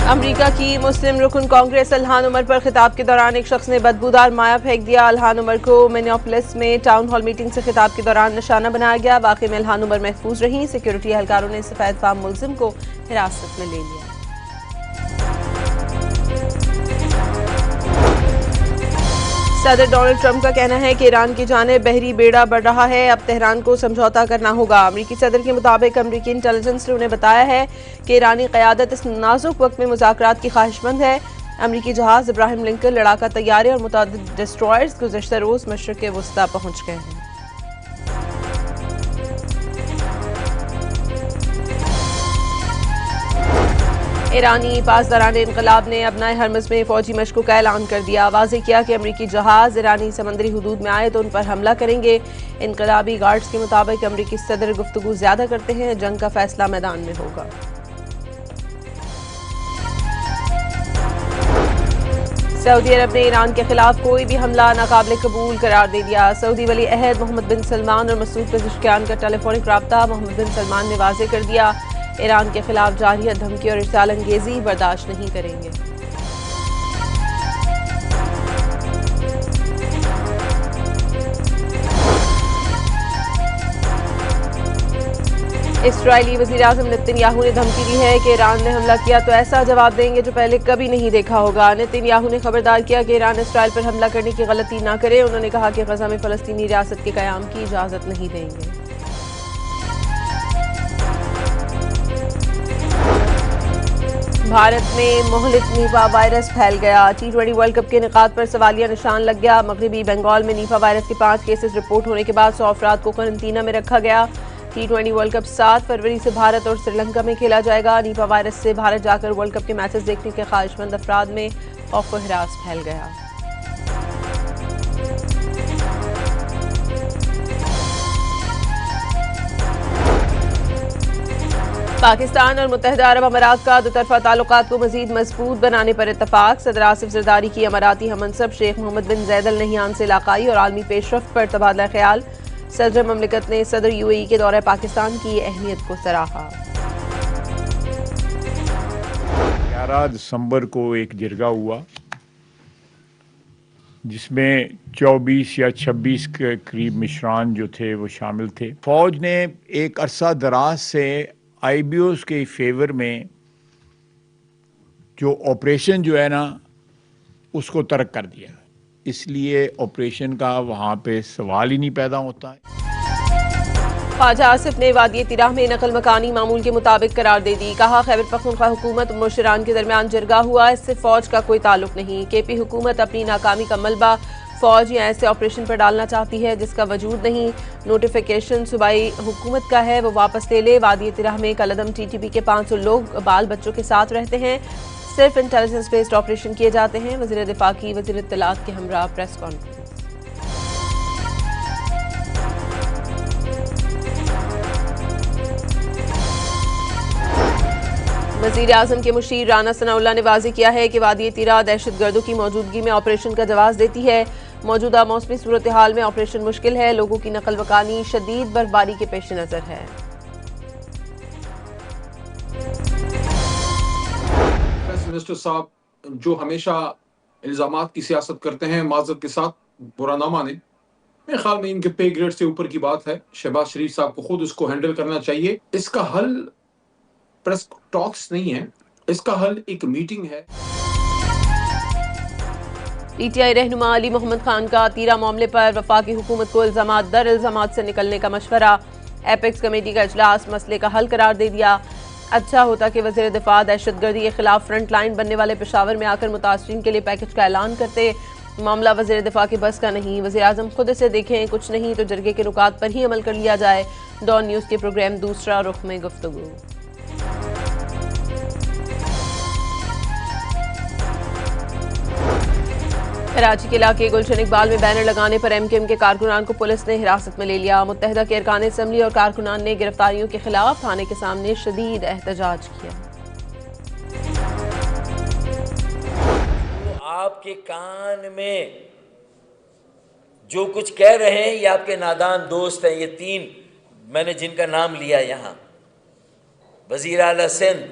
America की मुस्लिम रुकन कांग्रेस अल्हान उमर पर खिताब के दौरान एक शख्स ने बदबूदार माया फेंक दिया। अल्हान उमर को मिनियापोलिस में टाउन हॉल मीटिंग से खिताब के दौरान निशाना बनाया गया। वाकई में अल्हान उमर महफूज रहीं। सिक्योरिटी एहलकारों ने सफेद फार्म मुलजिम को हिरासत में ले लिया। सदर डोनाल्ड ट्रंप का कहना है कि ईरान की जानिब बहरी बेड़ा बढ़ रहा है। अब तेहरान को समझौता करना होगा। अमरीकी सदर के मुताबिक अमरीकी इंटेलिजेंस ने उन्हें बताया है कि ईरानी क़यादत इस नाजुक वक्त में मुज़ाकरात की ख्वाहिशमंद है। अमरीकी जहाज इब्राहिम लिंकन, लड़ाका तैयारे और मुतअद्दिद डिस्ट्रॉयर्स गुज़श्ता रोज़ मशरिक़ वुस्ता पहुंच गए हैं। ईरानी पासदारान इनकलाब ने अपना हरमज़ में फौजी मशक़ों का ऐलान कर दिया। वाज़ेह किया कि अमरीकी जहाज ईरानी समंदरी हदूद में आए तो उन पर हमला करेंगे। इनकलाबी गार्ड्स के मुताबिक अमरीकी सदर गुफ्तगू ज़्यादा करते हैं, जंग का फैसला मैदान में होगा। सऊदी अरब ने ईरान के खिलाफ कोई भी हमला नाकाबिल कबूल करार दे दिया। सऊदी वली अहद मोहम्मद बिन सलमान और मसूद पेज़ेश्कियान का टेलीफोनिक राब्ता मोहम्मद बिन सलमान ने वाज़ेह कर दिया। ईरान के खिलाफ जारी धमकी और इरसाल अंगेजी बर्दाश्त नहीं करेंगे। इस्राईली वज़ीर आज़म नेतन्याहू ने धमकी दी है कि ईरान ने हमला किया तो ऐसा जवाब देंगे जो पहले कभी नहीं देखा होगा। नेतन्याहू ने खबरदार किया कि ईरान इसराइल पर हमला करने की गलती न करे। उन्होंने कहा कि गजा में फ़लस्तीनी रियासत के क़याम की इजाज़त नहीं देंगे। भारत में मोहलिक नीफा वायरस फैल गया। T20 वर्ल्ड कप के इनेकाद पर सवालिया निशान लग गया। मगरबी बंगाल में नीफा वायरस के 5 केसेस रिपोर्ट होने के बाद 100 अफराद को क्वारंटीना में रखा गया। T20 वर्ल्ड कप 7 फरवरी से भारत और श्रीलंका में खेला जाएगा। नीफा वायरस से भारत जाकर वर्ल्ड कप के मैचेस देखने के ख्वाहिशमंद अफराद में खौफ व हिरास फैल गया। पाकिस्तान और मुत्तहिदा अरब अमारात का दोतरफा ताल्लुकात को मजीद मजबूत बनाने पर इत्तफाक। सदर आसिफ जरदारी की अमाराती हममनसब शेख मोहम्मद बिन जैद अल नहियान से इलाकाई और आलमी पेशरफ्त पर तबादला ख्याल। सदर ममलिकत ने सदर UAE के दौरे पाकिस्तान की अहमियत को सराहा। 11 दिसंबर को एक जिरगा हुआ जिसमें 24 या 26 के करीब मिशरान जो थे वो शामिल थे। फौज ने एक अरसा दराज से IBOs के फेवर में जो ऑपरेशन जो है ना उसको तर्क कर दिया, इसलिए ऑपरेशन का वहाँ पे सवाल ही नहीं पैदा होता है। ख्वाजा आसिफ ने वादी तिराह में नकल मकानी मामूल के मुताबिक करार दे दी। कहा खैबर पख्तूनख्वा हुकूमत और मुशीरान के दरमियान जिरगा हुआ, इससे फौज का कोई ताल्लुक नहीं। KP हुकूमत अपनी नाकामी का मलबा फौज या ऐसे ऑपरेशन पर डालना चाहती है जिसका वजूद नहीं। नोटिफिकेशन सूबाई हुकूमत का है, वो वापस ले ले। वादी तिराह में कलदम TTP के 500 लोग बाल बच्चों के साथ रहते हैं। सिर्फ इंटेलिजेंस बेस्ड ऑपरेशन किए जाते हैं। वज़ीर दिफा की वज़ीर इत्तलात के हमरा प्रेस कॉन्फ्रेंस। वज़ीर आज़म के मुशीर राना सनाउल्लाह ने वाज़ेह किया है कि वादी तिराह दहशतगर्दों की मौजूदगी में ऑपरेशन का जवाब देती है। मौजूदा मौसमी सूरत हाल में ऑपरेशन मुश्किल है। लोगों की नकल मकानी शदीद बर्फबारी के पेश नज़र है। मिनिस्टर साहब जो हमेशा इल्जामात की सियासत करते हैं, माजरत के साथ बुरा ना माने, मेरे ख्याल में इनके पे ग्रेड से ऊपर की बात है। शहबाज शरीफ साहब को खुद इसको हैंडल करना चाहिए। इसका हल प्रेस टॉक्स नहीं है, इसका हल एक मीटिंग है। PTI रहनुमा अली मोहम्मद खान का तीरा मामले पर वफाकी हुकूमत को इल्जामात दर इल्जामात से निकलने का मशवरा। एपेक्स कमेटी का इजलास मसले का हल करार दे दिया। अच्छा होता कि वज़ीर दिफा दहशतगर्दी के खिलाफ फ्रंट लाइन बनने वाले पेशावर में आकर मुतासरीन के लिए पैकेज का ऐलान करते। मामला वज़ीर दिफा के बस का नहीं। वज़ीर आज़म खुद इसे देखें, कुछ नहीं तो जरगे के नुकात पर ही अमल कर लिया जाए। डॉन न्यूज़ के प्रोग्राम दूसरा रुख में गुफ्तगू। कराची के इलाके गुलशन इकबाल में बैनर लगाने पर MKM के कारकुनान को पुलिस ने हिरासत में ले लिया। मुत्तहिदा के अरकान असम्बली और कारकुनान ने गिरफ्तारियों के खिलाफ थाने के सामने शदीद एहतजाज किया। तो आपके कान में जो कुछ कह रहे हैं ये आपके नादान दोस्त हैं। ये 3 मैंने जिनका नाम लिया यहाँ, वज़ीर आला सिंध,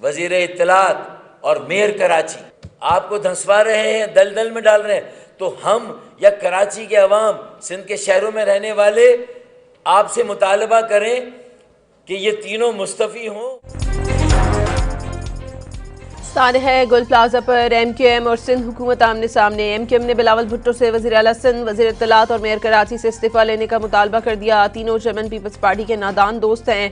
वज़ीर इत्तलात और मेयर कराची आपको धंसवा रहे हैं, दलदल में डाल रहे हैं, तो हम या कराची के अवाम, सिंध के शहरों में रहने वाले आपसे मुतालबा करें कि ये तीनों मुस्तफ़ी हों। सानह गुल प्लाजा पर एमक्यूएम और सिंध हुकूमत आमने सामने। एमक्यूएम ने बिलावल भुट्टो से वज़ीर आला सिंध, वज़ीर इत्तलात और मेयर कराची से इस्तीफा लेने का मुतालबा कर दिया। तीनों चेयरमैन पीपल्स पार्टी के नादान दोस्त हैं।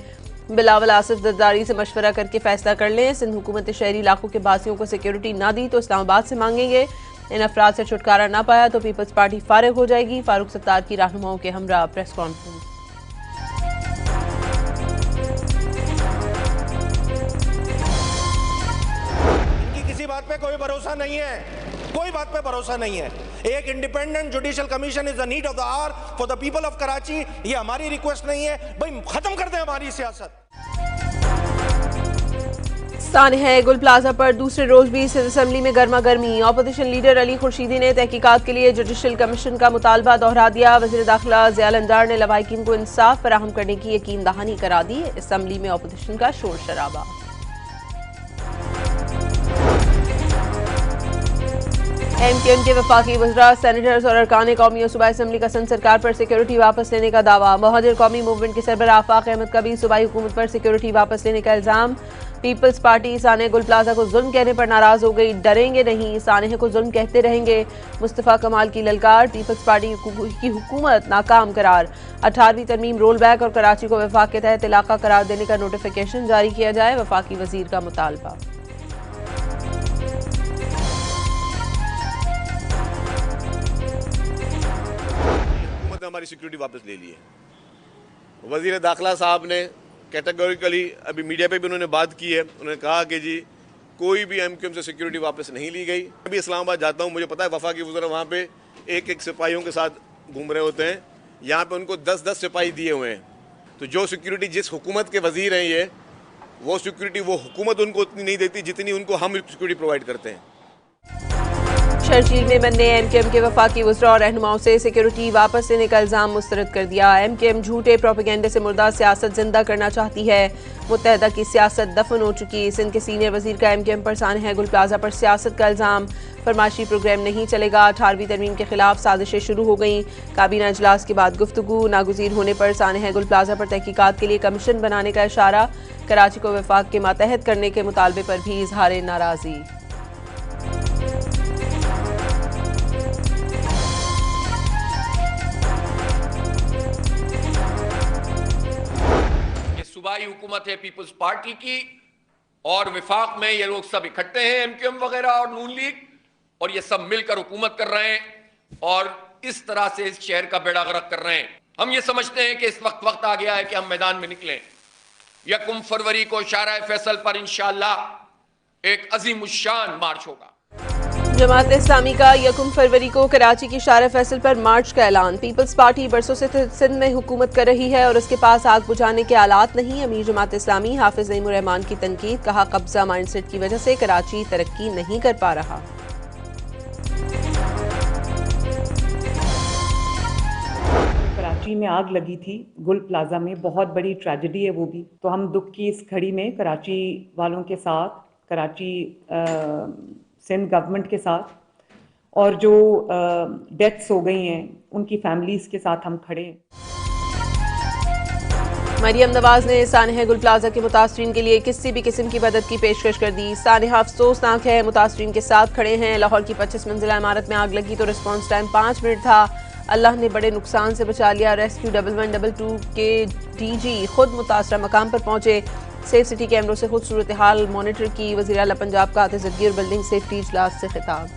बिलावल आसिफ जरदारी से मशवरा करके फैसला कर लें। सिंध हुकूमत शहरी इलाकों के बासियों को सिक्योरिटी ना दी तो इस्लामाबाद से मांगेंगे। इन अफराद से छुटकारा ना पाया तो पीपल्स पार्टी फारिग हो जाएगी। फारूक सत्तार की रहनुमाओं के हमरा प्रेस कॉन्फ्रेंस। किसी बात पे कोई भरोसा नहीं है, कोई बात पे भरोसा नहीं है। एक independent judicial commission is the need of the hour for the people of Karachi. ये हमारी रिक्वेस्ट नहीं है भाई, खत्म कर दें हमारी सियासत। सानह गुल प्लाजा पर दूसरे रोज भी सिंध असेंबली में गर्मा गर्मी। अपोजिशन लीडर अली खुर्शीदी ने तहकीकात के लिए जुडिशियल कमीशन का मुतालबा दोहरा दिया। वज़ीर दाखिला ज़िया लंडार ने लवाहिकीन को इंसाफ फराहम करने की यकीन दहानी करा दी। असेंबली में अपोजिशन का शोर शराबा। एमक्यूएम के वफाकी वज़रा, सेनेटर्स और अरकान कौमी और सूबाई असेंबली का सिंध सरकार पर सिक्योरिटी वापस लेने का दावा। मुहाजिर कौमी मूवमेंट के सरबराह आफाक अहमद का भी सूबाई हुकूमत पर सिक्योरिटी वापस लेने का इल्ज़ाम। पीपल्स पार्टी सानह गुल प्लाजा को जुल्म कहने पर नाराज हो गई। डरेंगे नहीं, सानह को जुल्म कहते रहेंगे। मुस्तफ़ा कमाल की ललकार। पीपल्स पार्टी की हुकूमत नाकाम करार। 18वीं तरमीम रोल बैक और कराची को वफाक के तहत इलाका करार देने का नोटिफिकेशन जारी किया जाए। वफाकी वजीर का मुतालबा। हमारी सिक्योरिटी वापस ले ली है। वज़ीर दाखिला साहब ने कैटेगोरिकली अभी मीडिया पे भी उन्होंने बात की है। उन्होंने कहा कि जी कोई भी एमक्यूएम से सिक्योरिटी वापस नहीं ली गई। अभी इस्लामाबाद जाता हूँ, मुझे पता है वफाकी वज़ीर वहाँ पे एक एक सिपाहियों के साथ घूम रहे होते हैं। यहाँ पे उनको 10-10 सिपाही दिए हुए हैं। तो जो सिक्योरिटी जिस हुकूमत के वज़ीर हैं ये, वो सिक्योरिटी वो हुकूमत उनको उतनी नहीं देती जितनी उनको हम सिक्योरिटी प्रोवाइड करते हैं। शर्जील मेमन ने एमक्यूएम के वफाकी वज़रा और रहनुमाओं से सिक्योरिटी वापस लेने का इल्ज़ाम मुस्तरद कर दिया। एमक्यूएम झूठे प्रोपेगेंडे से मुर्दा सियासत जिंदा करना चाहती है। मुत्तहदा की सियासत दफन हो चुकी। सिंध के सीनियर वज़ीर का एमक्यूएम पर सानह गुल प्लाजा पर सियासत का इल्ज़ाम। फरमाइशी प्रोग्राम नहीं चलेगा। 18वीं तरमीम के खिलाफ साजिशें शुरू हो गई। काबीना इजलास के बाद गुफ्तगू। नागुज़ीर होने पर सानह गुल प्लाजा पर तहकीकात के लिए कमीशन बनाने का इशारा। कराची को वफाक के मातहत करने के मुतालबे पर भी इजहार नाराज़ी। सूबाई हुकूमत है पीपल्स पार्टी की और विफाक में ये लोग सब इकट्ठे हैं, एमक्यूएम वगैरह और नून लीग, और ये सब मिलकर हुकूमत कर रहे हैं और इस तरह से इस शहर का बेड़ा गर्क कर रहे हैं। हम ये समझते हैं कि इस वक्त आ गया है कि हम मैदान में निकलें। 1 फरवरी को शाहराह फैसल पर इंशाअल्लाह एक अजीमुश्शान मार्च होगा। जमात इस्लामी का 1 फरवरी को कराची की शाहराह फैसल पर मार्च का ऐलान। पीपल्स पार्टी बरसों से सिंध में हुकूमत कर रही है और उसके पास आग बुझाने के आलात नहीं। अमीर जमात इस्लामी हाफिज नईमुर रहमान की तनकीद। कहा कब्जा माइंडसेट की वजह से कराची तरक्की नहीं कर पा रहा। कराची में आग लगी थी गुल प्लाजा में, बहुत बड़ी ट्रेजेडी है वो भी। तो हम दुख की इस घड़ी में कराची वालों के साथ, कराची सिंध गवर्नमेंट के साथ और जो डेथ्स हो गई हैं उनकी फैमिलीज के साथ हम खड़े हैं। मरियम नवाज ने सानह गुल प्लाजा के मुतासरीन के लिए किसी भी किस्म की मदद की पेशकश कर दी। सानह अफसोसनाक है, मुतासरीन के साथ खड़े हैं। लाहौर की 25 मंजिला इमारत में आग लगी तो रिस्पॉन्स टाइम 5 मिनट था। अल्लाह ने बड़े नुकसान से बचा लिया। रेस्क्यू 1122 के डीजी खुद मुतासरा मकाम पर पहुंचे। सेफ सिटी कैमरों से खुद सूरत हाल मॉनिटर की। वज़ीर आला पंजाब का आतिज़गी और बिल्डिंग सेफ्टी इजलास से खिताब।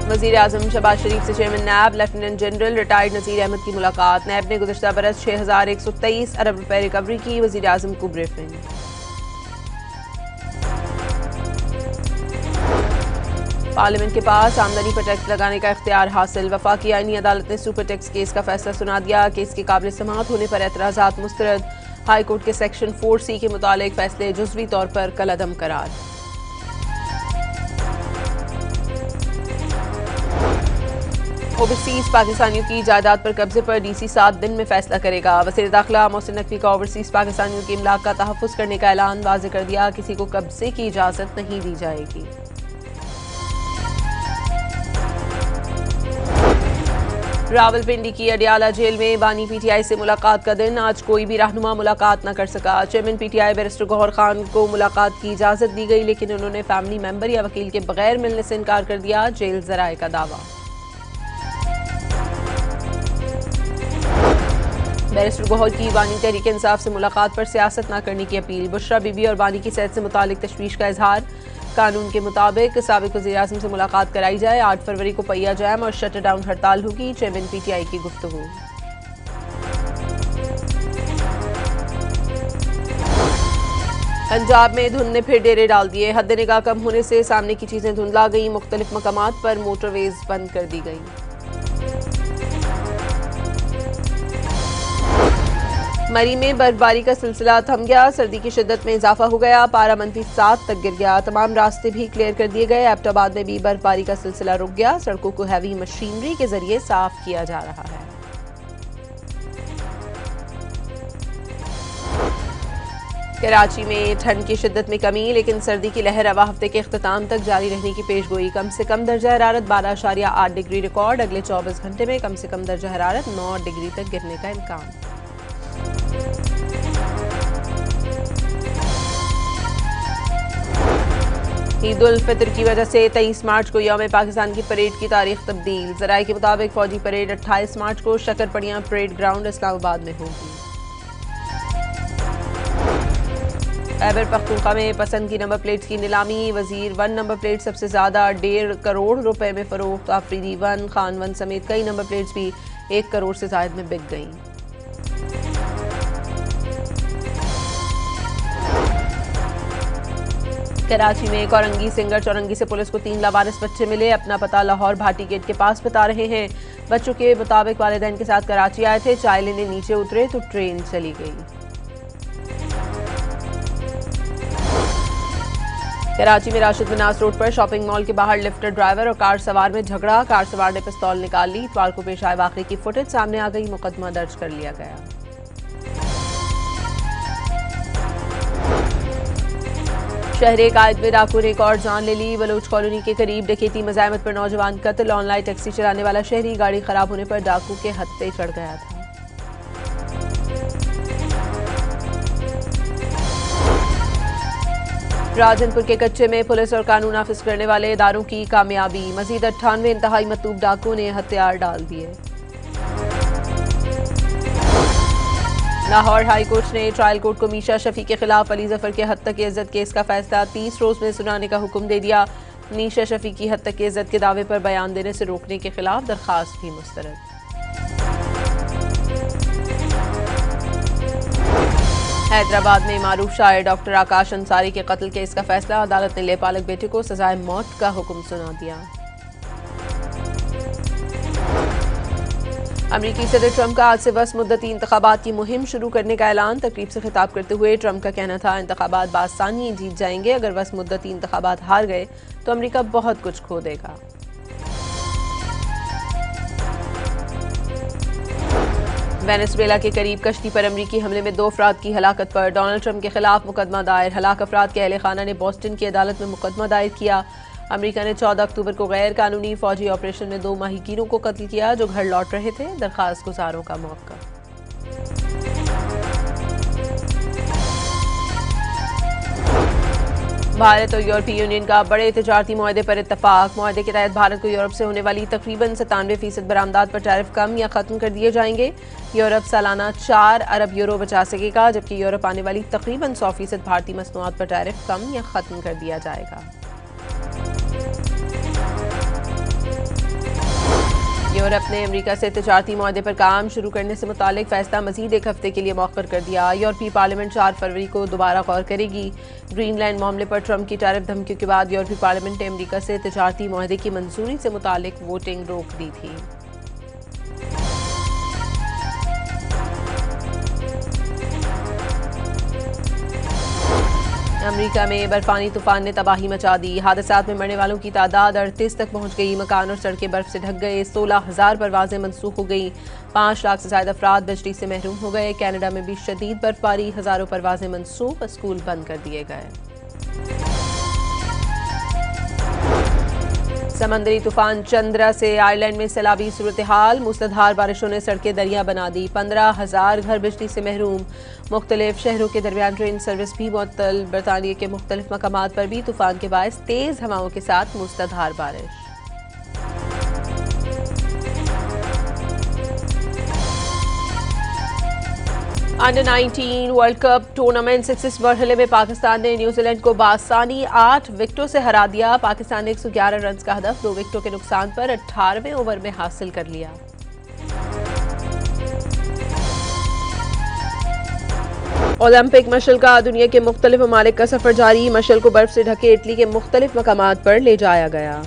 वज़ीर आज़म शहबाज शरीफ से चेयरमैन नैब लेफ्टिनेंट जनरल रिटायर्ड नज़ीर अहमद की मुलाकात। नैब ने गुज़श्ता बरस 6123 अरब रुपए रिकवरी की। वज़ीर आज़म को ब्रीफिंग। पार्लियामेंट के पास आमदनी पर टैक्स लगाने का इख्तियार हासिल। वफाकी आईनी अदालत ने सुपर टैक्स केस का फैसला सुना दिया। केस के काबिल समाअत होने पर एतराज़ात मुस्तरद। हाई कोर्ट के सेक्शन 4C के मुतालिक फैसले जुज़वी तौर पर कलअदम करार। ओवरसीज पाकिस्तानियों की जायदाद पर कब्जे पर डीसी 7 दिन में फैसला करेगा। वज़ीर दाखिला मोहसिन नकवी का ओवरसीज पाकिस्तानियों की इमलाक का तहफ़्फ़ुज़ करने का ऐलान वाज़ेह कर दिया। किसी को कब्जे की इजाज़त नहीं दी जाएगी। रावलपिंडी की अडियाला जेल में बानी पीटीआई से मुलाकात का दिन। आज कोई भी रहनुमा मुलाकात न कर सका। Chairman PTI barrister Gohar Khan को मुलाकात की इजाज़त दी गई, लेकिन उन्होंने फैमिली मेंबर या वकील के बगैर मिलने से इनकार कर दिया। जेल ज़राए का दावा। बैरिस्टर गौहर की बानी तहरीक इंसाफ से मुलाकात पर सियासत न करने की अपील। बुशरा बीबी और बानी की सेहत से मुतालिक तशवीश का इजहार। कानून के मुताबिक साबिक वज़ीर आज़म से मुलाकात कराई जाए। 8 फरवरी को पहिया जैम और शटर डाउन हड़ताल होगी। चेयरमैन पीटीआई की गुफ्तगू। पंजाब में धुंध ने फिर डेरे डाल दिए। हद निगाह कम होने से सामने की चीजें धुंधला गई। मुख्तलिफ मकामात पर मोटरवेज बंद कर दी गई। मरी में बर्फबारी का सिलसिला थम गया। सर्दी की शिद्दत में इजाफा हो गया। पारा -7 तक गिर गया। तमाम रास्ते भी क्लियर कर दिए गए। एबटाबाद में भी बर्फबारी का सिलसिला रुक गया। सड़कों को हैवी मशीनरी के जरिए साफ किया जा रहा है। कराची में ठंड की शिद्दत में कमी, लेकिन सर्दी की लहर रवा हफ्ते के इख्तिताम तक जारी रहने की पेशगोई। कम से कम दर्जा हरारत 12.8 डिग्री रिकॉर्ड। अगले 24 घंटे में कम से कम दर्जा हरारत 9 डिग्री तक गिरने का इम्कान। ईद उल फितर की वजह से 23 मार्च को यौम पाकिस्तान की परेड की तारीख तब्दील। ज़राए के मुताबिक फौजी परेड 28 मार्च को शकरपड़ियां परेड ग्राउंड इस्लामाबाद में होगी। खैबर पख्तूनख्वा में पसंद की नंबर प्लेट्स की नीलामी। वजीर 1 नंबर प्लेट सबसे ज्यादा 1.5 करोड़ रुपए में फरोख्त। आफरीदी 1, खान 1 समेत कई नंबर प्लेट्स भी 1 करोड़ से जायद में बिक गईं। कराची में कोरंगी सिंगर चौरंगी से पुलिस को 3 लावारिस बच्चे मिले। अपना पता लाहौर भाटी गेट के पास बता रहे हैं। बच्चों के मुताबिक वालिदैन के साथ कराची आए थे। चाय लेने नीचे उतरे तो ट्रेन चली गई। कराची में राशिद मनास रोड पर शॉपिंग मॉल के बाहर लिफ्टर ड्राइवर और कार सवार में झगड़ा। कार सवार ने पिस्तौल निकाल ली। इतवार को पेश आए वाकये की फुटेज सामने आ गई। मुकदमा दर्ज कर लिया गया। शहर कायद में डाकू ने एक और जान ले ली। बलोच कॉलोनी के करीब डकैती मज़ाहमत पर नौजवान कत्ल। ऑनलाइन टैक्सी चलाने वाला शहरी गाड़ी खराब होने पर डाकू के हत्थे चढ़ गया था। राजनपुर के कच्चे में पुलिस और कानून नाफिज करने वाले इदारों की कामयाबी। मजीद 98 इंतहाई मतूब डाकू ने हथियार डाल दिए। लाहौर हाई कोर्ट ने ट्रायल कोर्ट को मीशा शफी के खिलाफ अली जफर के हद तक इज्जत केस का फैसला 30 रोज में सुनाने का हुक्म दे दिया। मीशा शफी की हद तक इज्जत के दावे पर बयान देने से रोकने के खिलाफ दरखास्त भी मुस्तरद। हैदराबाद में मारूफ शायर डॉक्टर आकाश अंसारी के कत्ल केस का फैसला। अदालत ने लेपालक बेटे को सजाए मौत का हुक्म सुना दिया। अमरीकी सदर ट्रंप का आज से बस मुद्दती इंतखाबात की मुहिम शुरू करने का ऐलान। तकरीब से खिताब करते हुए ट्रंप का कहना था, इंतखाबात बासानी जीत जाएंगे। अगर बस मुद्दती इंतखाबात हार गए तो अमरीका बहुत कुछ खो देगा। वेनेजुएला के करीब कश्ती पर अमरीकी हमले में 2 अफराद की हलाकत पर डोनाल्ड ट्रंप के खिलाफ मुकदमा दायर। हलाक अफराद के अहले खाना ने बोस्टन की अदालत में मुकदमा दायर किया। अमेरिका ने 14 अक्टूबर को गैर कानूनी फौजी ऑपरेशन में 2 माहीगीरों को कत्ल किया जो घर लौट रहे थे। दरखास्त गुजारों का मौका। भारत और यूरोपीय यूनियन का बड़े तिजारती मुआहदे पर इत्तफाक। मुआहदे के तहत भारत को यूरोप से होने वाली तकरीबन 97% बरामदात पर टैरिफ कम या खत्म कर दिए जाएंगे। यूरोप सालाना 4 अरब यूरो बचा सकेगा, जबकि यूरोप आने वाली तकरीबन 100% भारतीय मसनूआत पर टैरिफ कम या खत्म कर दिया जाएगा। यूरोप ने अमेरिका से तिजारती मुआहदे पर काम शुरू करने से मुतालिक फैसला मजीद 1 हफ्ते के लिए मौखर कर दिया। यूरोपीय पार्लियामेंट 4 फरवरी को दोबारा गौर करेगी। ग्रीनलैंड मामले पर ट्रंप की टैरिफ धमकियों के बाद यूरोपीय पार्लियामेंट ने अमेरिका से तिजारती मुआहदे की मंजूरी से मुतालिक वोटिंग रोक दी थी। अमेरिका में बर्फानी तूफान ने तबाही मचा दी। हादसात में मरने वालों की तादाद 38 तक पहुंच गई। मकान और सड़कें बर्फ से ढक गए। 16,000 परवाजें मनसूख हो गई। 5 लाख से ज्यादा अफराद बिजली से महरूम हो गए। कनाडा में भी शदीद बर्फबारी, हजारों परवाजें मनसूख, स्कूल बंद कर दिए गए। समंदरी तूफान चंद्रा से आयरलैंड में सैलाबी सूरत हाल। मूसलाधार बारिशों ने सड़कें दरिया बना दी। 15,000 घर बिजली से महरूम। मुख्तलिफ शहरों के दरमियान ट्रेन सर्विस भी मुअत्तल। बरतानिया के मुख्तलिफ मकामात पर भी तूफान के बायस तेज हवाओं के साथ मूसलाधार बारिश। अंडर 19 वर्ल्ड कप टूर्नामेंट 6 मरहले में पाकिस्तान ने न्यूजीलैंड को बासानी 8 विकेटों से हरा दिया। पाकिस्तान ने 111 रन का हदफ 2 विकेटों के नुकसान पर 18वें ओवर में हासिल कर लिया। ओलंपिक मशल का दुनिया के मुख्तलिफ ममालिक का सफर जारी। मशल को बर्फ से ढके इटली के मुख्तलिफ मकामात पर ले जाया गया।